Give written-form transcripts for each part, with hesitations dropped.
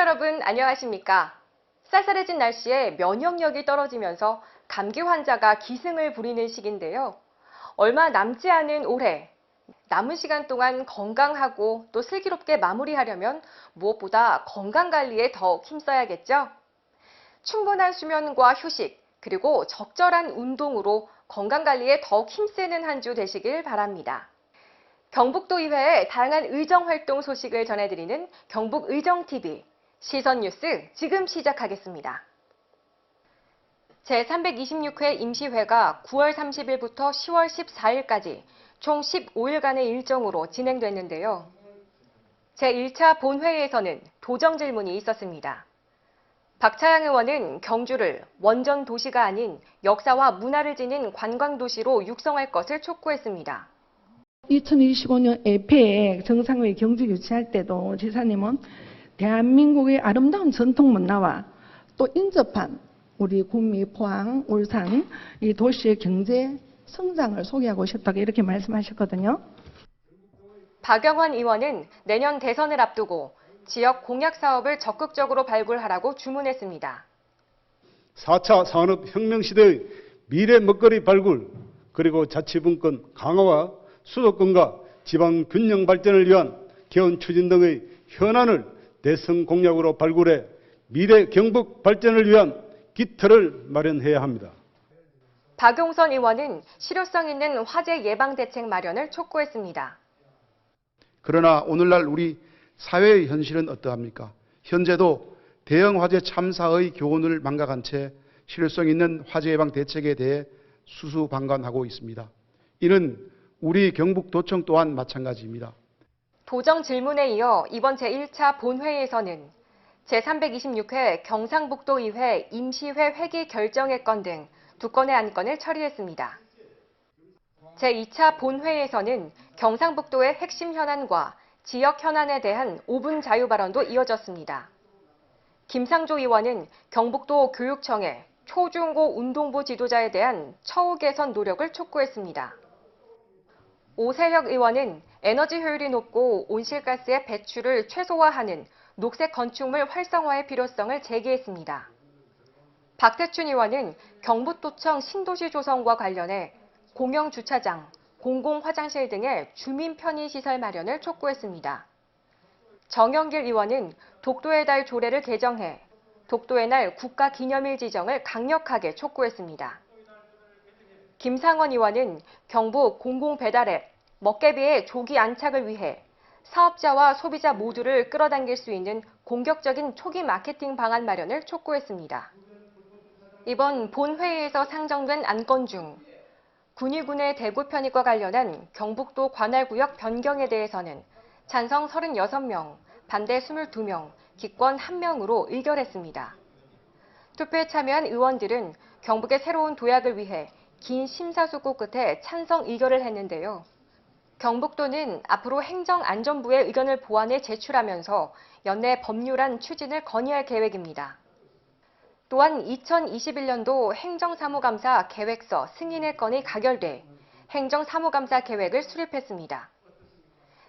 여러분 안녕하십니까? 쌀쌀해진 날씨에 면역력이 떨어지면서 감기 환자가 기승을 부리는 시기인데요. 얼마 남지 않은 올해, 남은 시간 동안 건강하고 또 슬기롭게 마무리하려면 무엇보다 건강관리에 더욱 힘써야겠죠? 충분한 수면과 휴식, 그리고 적절한 운동으로 건강관리에 더욱 힘쓰는 한 주 되시길 바랍니다. 경북도의회의 다양한 의정활동 소식을 전해드리는 경북의정TV 시선뉴스 지금 시작하겠습니다. 제326회 임시회가 9월 30일부터 10월 14일까지 총 15일간의 일정으로 진행됐는데요. 제1차 본회의에서는 도정 질문이 있었습니다. 박차양 의원은 경주를 원전 도시가 아닌 역사와 문화를 지닌 관광도시로 육성할 것을 촉구했습니다. 2025년 에페에 정상회의 경주 유치할 때도 지사님은 대한민국의 아름다운 전통 문화와 또 인접한 우리 구미, 포항, 울산 이 도시의 경제 성장을 소개하고 싶다고 이렇게 말씀하셨거든요. 박영환 의원은 내년 대선을 앞두고 지역 공약 사업을 적극적으로 발굴하라고 주문했습니다. 4차 산업혁명 시대의 미래 먹거리 발굴, 그리고 자치분권 강화와 수도권과 지방 균형 발전을 위한 개헌 추진 등의 현안을 대선 공약으로 발굴해 미래 경북 발전을 위한 기틀을 마련해야 합니다. 박용선 의원은 실효성 있는 화재 예방 대책 마련을 촉구했습니다. 그러나 오늘날 우리 사회의 현실은 어떠합니까? 현재도 대형 화재 참사의 교훈을 망각한 채 실효성 있는 화재 예방 대책에 대해 수수방관하고 있습니다. 이는 우리 경북도청 또한 마찬가지입니다. 도정 질문에 이어 이번 제1차 본회의에서는 제326회 경상북도의회 임시회 회기 결정의 건 등 2건의 안건을 처리했습니다. 제2차 본회의에서는 경상북도의 핵심 현안과 지역 현안에 대한 5분 자유 발언도 이어졌습니다. 김상조 의원은 경북도 교육청에 초중고 운동부 지도자에 대한 처우 개선 노력을 촉구했습니다. 오세혁 의원은 에너지 효율이 높고 온실가스의 배출을 최소화하는 녹색 건축물 활성화의 필요성을 제기했습니다. 박태춘 의원은 경북도청 신도시 조성과 관련해 공영주차장, 공공화장실 등의 주민 편의시설 마련을 촉구했습니다. 정영길 의원은 독도의 달 조례를 개정해 독도의 날 국가기념일 지정을 강력하게 촉구했습니다. 김상원 의원은 경북 공공배달앱 먹개비의 조기 안착을 위해 사업자와 소비자 모두를 끌어당길 수 있는 공격적인 초기 마케팅 방안 마련을 촉구했습니다. 이번 본회의에서 상정된 안건 중 군위군의 대구 편입과 관련한 경북도 관할구역 변경에 대해서는 찬성 36명, 반대 22명, 기권 1명으로 의결했습니다. 투표에 참여한 의원들은 경북의 새로운 도약을 위해 긴 심사숙고 끝에 찬성 의결을 했는데요. 경북도는 앞으로 행정안전부의 의견을 보완해 제출하면서 연내 법률안 추진을 건의할 계획입니다. 또한 2021년도 행정사무감사 계획서 승인의 건이 가결돼 행정사무감사 계획을 수립했습니다.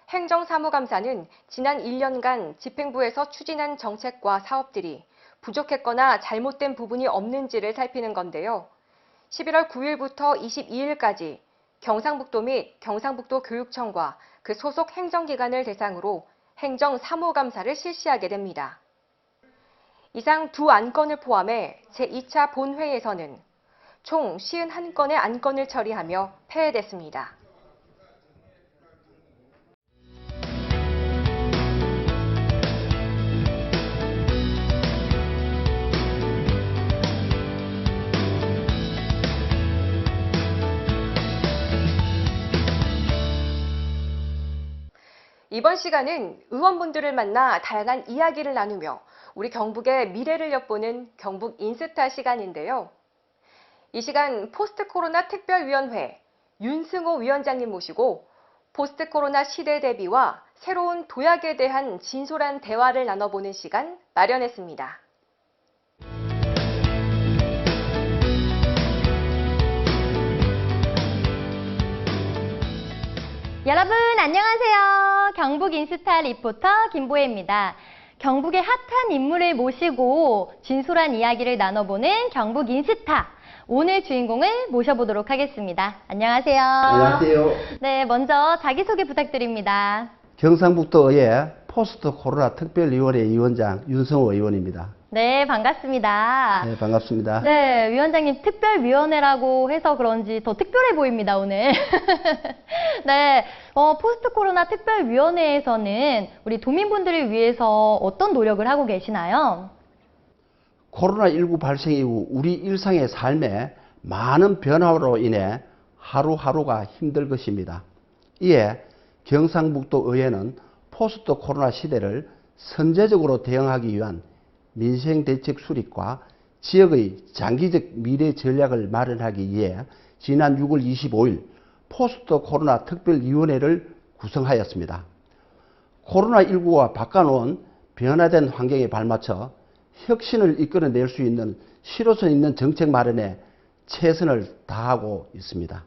행정사무감사는 지난 1년간 집행부에서 추진한 정책과 사업들이 부족했거나 잘못된 부분이 없는지를 살피는 건데요. 11월 9일부터 22일까지 경상북도 및 경상북도 교육청과 그 소속 행정기관을 대상으로 행정사무감사를 실시하게 됩니다. 이상 두 안건을 포함해 제2차 본회의에서는 총 51건의 안건을 처리하며 폐회됐습니다. 이번 시간은 의원분들을 만나 다양한 이야기를 나누며 우리 경북의 미래를 엿보는 경북 인스타 시간인데요. 이 시간 포스트 코로나 특별위원회 윤승호 위원장님 모시고 포스트 코로나 시대 대비와 새로운 도약에 대한 진솔한 대화를 나눠보는 시간 마련했습니다. 여러분 안녕하세요. 경북 인스타 리포터 김보혜입니다. 경북의 핫한 인물을 모시고 진솔한 이야기를 나눠보는 경북 인스타. 오늘 주인공을 모셔보도록 하겠습니다. 안녕하세요. 안녕하세요. 네, 먼저 자기소개 부탁드립니다. 경상북도의 포스트 코로나 특별위원회 위원장 윤성호 의원입니다. 네, 반갑습니다. 네, 반갑습니다. 네, 위원장님 특별위원회라고 해서 그런지 더 특별해 보입니다, 오늘. 네, 포스트 코로나 특별위원회에서는 우리 도민분들을 위해서 어떤 노력을 하고 계시나요? 코로나19 발생 이후 우리 일상의 삶에 많은 변화로 인해 하루하루가 힘들 것입니다. 이에 경상북도 의회는 포스트 코로나 시대를 선제적으로 대응하기 위한 민생대책 수립과 지역의 장기적 미래 전략을 마련하기 위해 지난 6월 25일 포스트 코로나 특별위원회를 구성하였습니다. 코로나19와 바꿔놓은 변화된 환경에 발맞춰 혁신을 이끌어낼 수 있는 실효성 있는 정책 마련에 최선을 다하고 있습니다.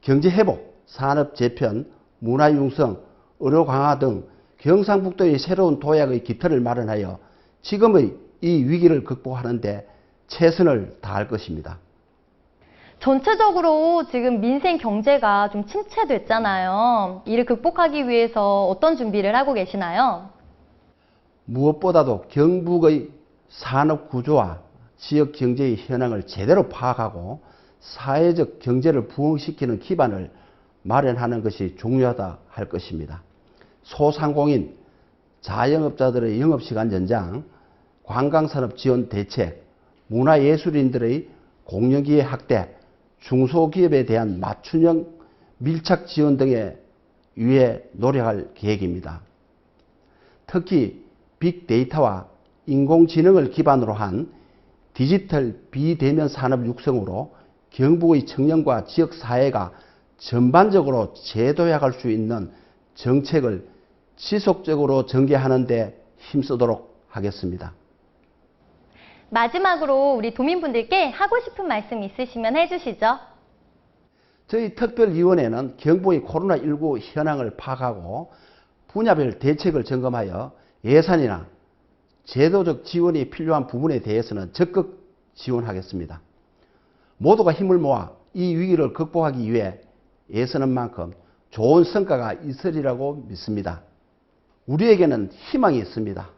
경제회복, 산업재편, 문화융성, 의료 강화 등 경상북도의 새로운 도약의 기틀을 마련하여 지금의 이 위기를 극복하는 데 최선을 다할 것입니다. 전체적으로 지금 민생 경제가 좀 침체됐잖아요. 이를 극복하기 위해서 어떤 준비를 하고 계시나요? 무엇보다도 경북의 산업 구조와 지역 경제의 현황을 제대로 파악하고 사회적 경제를 부흥시키는 기반을 마련하는 것이 중요하다 할 것입니다. 소상공인, 자영업자들의 영업시간 연장, 관광산업 지원 대책, 문화예술인들의 공연기회 확대, 중소기업에 대한 맞춤형 밀착 지원 등에 위해 노력할 계획입니다. 특히 빅데이터와 인공지능을 기반으로 한 디지털 비대면 산업 육성으로 경북의 청년과 지역사회가 전반적으로 재도약할 수 있는 정책을 지속적으로 전개하는 데 힘쓰도록 하겠습니다. 마지막으로 우리 도민분들께 하고 싶은 말씀 있으시면 해주시죠. 저희 특별위원회는 경북의 코로나19 현황을 파악하고 분야별 대책을 점검하여 예산이나 제도적 지원이 필요한 부분에 대해서는 적극 지원하겠습니다. 모두가 힘을 모아 이 위기를 극복하기 위해 애쓰는 만큼 좋은 성과가 있으리라고 믿습니다. 우리에게는 희망이 있습니다.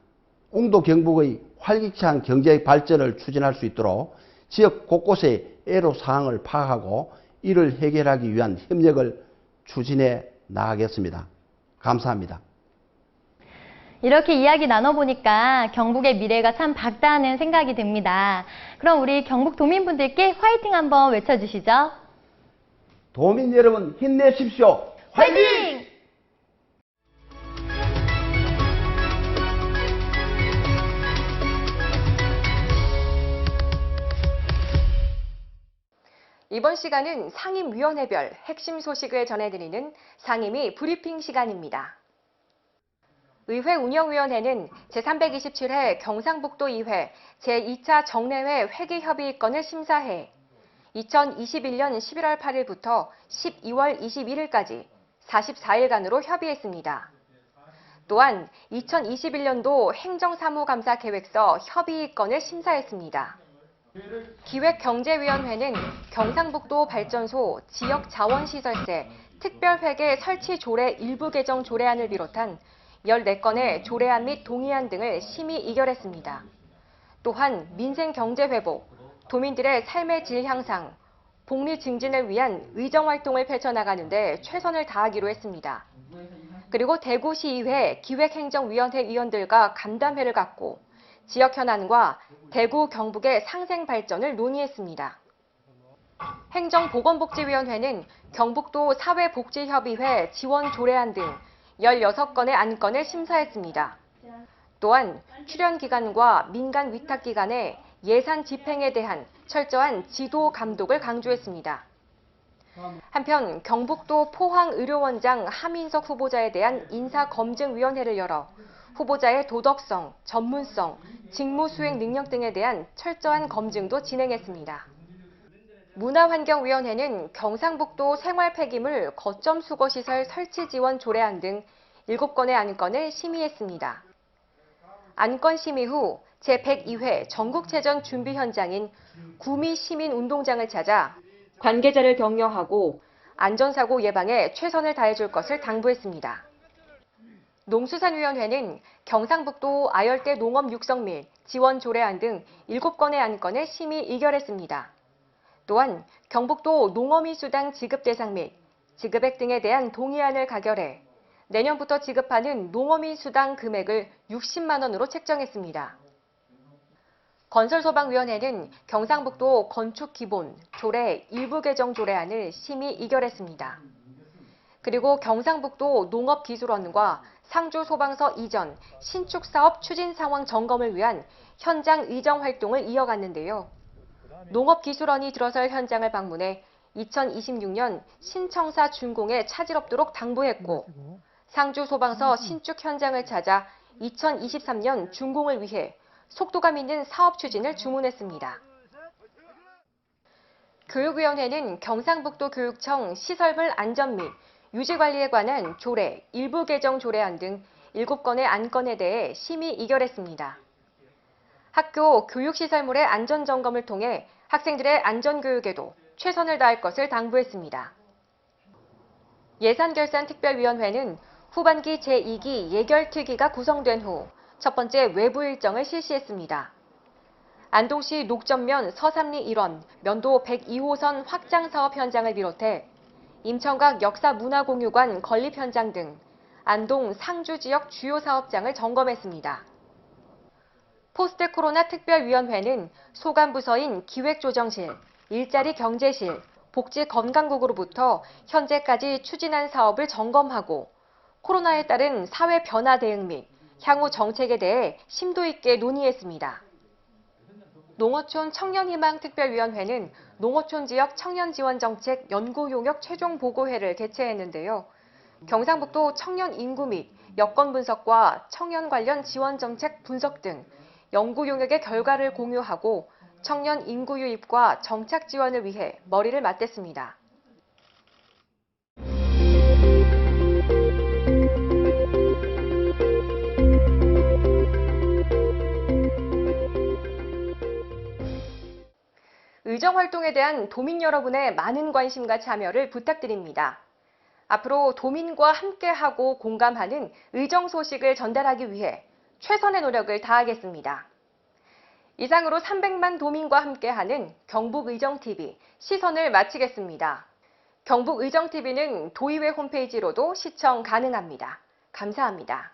옹도 경북의 활기찬 경제 발전을 추진할 수 있도록 지역 곳곳의 애로사항을 파악하고 이를 해결하기 위한 협력을 추진해 나가겠습니다. 감사합니다. 이렇게 이야기 나눠보니까 경북의 미래가 참 밝다는 생각이 듭니다. 그럼 우리 경북 도민분들께 화이팅 한번 외쳐주시죠. 도민 여러분 힘내십시오. 화이팅! 이번 시간은 상임위원회별 핵심 소식을 전해드리는 상임위 브리핑 시간입니다. 의회 운영위원회는 제327회 경상북도의회 제2차 정례회 회계협의건을 심사해 2021년 11월 8일부터 12월 21일까지 44일간으로 협의했습니다. 또한 2021년도 행정사무감사계획서 협의건을 심사했습니다. 기획경제위원회는 경상북도 발전소 지역자원시설세 특별회계 설치 조례 일부 개정 조례안을 비롯한 14건의 조례안 및 동의안 등을 심의 의결했습니다. 또한 민생경제회복, 도민들의 삶의 질 향상, 복리 증진을 위한 의정활동을 펼쳐나가는 데 최선을 다하기로 했습니다. 그리고 대구시의회 기획행정위원회 위원들과 간담회를 갖고 지역 현안과 대구, 경북의 상생 발전을 논의했습니다. 행정보건복지위원회는 경북도 사회복지협의회 지원 조례안 등 16건의 안건을 심사했습니다. 또한 출연기관과 민간 위탁기관의 예산 집행에 대한 철저한 지도 감독을 강조했습니다. 한편 경북도 포항의료원장 하민석 후보자에 대한 인사검증위원회를 열어 후보자의 도덕성, 전문성, 직무 수행 능력 등에 대한 철저한 검증도 진행했습니다. 문화환경위원회는 경상북도 생활폐기물 거점 수거시설 설치 지원 조례안 등 7건의 안건을 심의했습니다. 안건 심의 후 제102회 전국체전 준비 현장인 구미 시민운동장을 찾아 관계자를 격려하고 안전사고 예방에 최선을 다해줄 것을 당부했습니다. 농수산위원회는 경상북도 아열대 농업 육성 및 지원 조례안 등 7건의 안건을 심의 의결했습니다. 또한 경북도 농어민 수당 지급 대상 및 지급액 등에 대한 동의안을 가결해 내년부터 지급하는 농어민 수당 금액을 60만 원으로 책정했습니다. 건설소방위원회는 경상북도 건축기본 조례 일부 개정 조례안을 심의 의결했습니다. 그리고 경상북도 농업기술원과 상주소방서 이전 신축사업 추진 상황 점검을 위한 현장 의정 활동을 이어갔는데요. 농업기술원이 들어설 현장을 방문해 2026년 신청사 준공에 차질 없도록 당부했고, 상주소방서 신축 현장을 찾아 2023년 준공을 위해 속도감 있는 사업 추진을 주문했습니다. 교육위원회는 경상북도 교육청 시설물 안전 및 유지관리에 관한 조례, 일부 개정 조례안 등 7건의 안건에 대해 심의 의결했습니다. 학교 교육시설물의 안전점검을 통해 학생들의 안전교육에도 최선을 다할 것을 당부했습니다. 예산결산특별위원회는 후반기 제2기 예결특위가 구성된 후 첫 번째 외부 일정을 실시했습니다. 안동시 녹전면 서삼리 1원 면도 102호선 확장 사업 현장을 비롯해 임천각 역사문화공유관 건립 현장 등 안동, 상주 지역 주요 사업장을 점검했습니다. 포스트 코로나 특별위원회는 소관부서인 기획조정실, 일자리경제실, 복지건강국으로부터 현재까지 추진한 사업을 점검하고 코로나에 따른 사회 변화 대응 및 향후 정책에 대해 심도 있게 논의했습니다. 농어촌 청년희망특별위원회는 농어촌 지역 청년지원정책 연구용역 최종 보고회를 개최했는데요. 경상북도 청년 인구 및 여건 분석과 청년 관련 지원정책 분석 등 연구 용역의 결과를 공유하고 청년 인구 유입과 정착 지원을 위해 머리를 맞댔습니다. 의정활동에 대한 도민 여러분의 많은 관심과 참여를 부탁드립니다. 앞으로 도민과 함께하고 공감하는 의정 소식을 전달하기 위해 최선의 노력을 다하겠습니다. 이상으로 300만 도민과 함께하는 경북의정TV 시선을 마치겠습니다. 경북의정TV는 도의회 홈페이지로도 시청 가능합니다. 감사합니다.